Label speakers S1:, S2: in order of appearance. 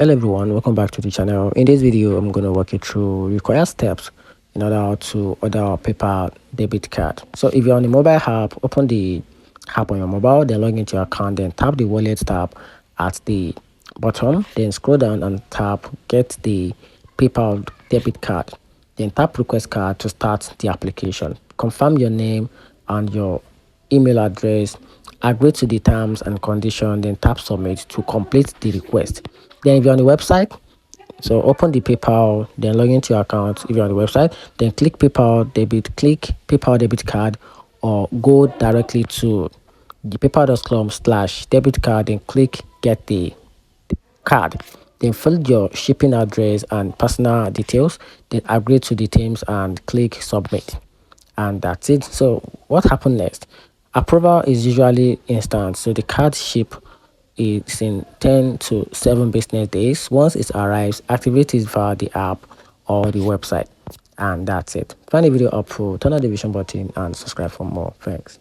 S1: Hello everyone, welcome back to the channel. In this video I'm going to walk you through required steps in order to order a PayPal debit card. So if you're on the mobile app, open the app on your mobile, then log into your account, then tap the wallet tab at the bottom, then scroll down and tap get the PayPal debit card, then tap request card to start the application. Confirm your name and your email address, agree to the terms and conditions, then tap submit to complete the request. Then if you're on the website, so open the PayPal, then log into your account. If you're on the website, then click PayPal debit, click PayPal debit card, or go directly to the paypal.com/debit card, then click get the card. Then fill your shipping address and personal details, then agree to the terms and click submit. And that's it. So what happened next? Approval is usually instant, so the card ship is in 10 to 7 business days. Once it arrives, activate it via the app or the website, and that's it. Find the video helpful, turn on the vision button and subscribe for more. Thanks.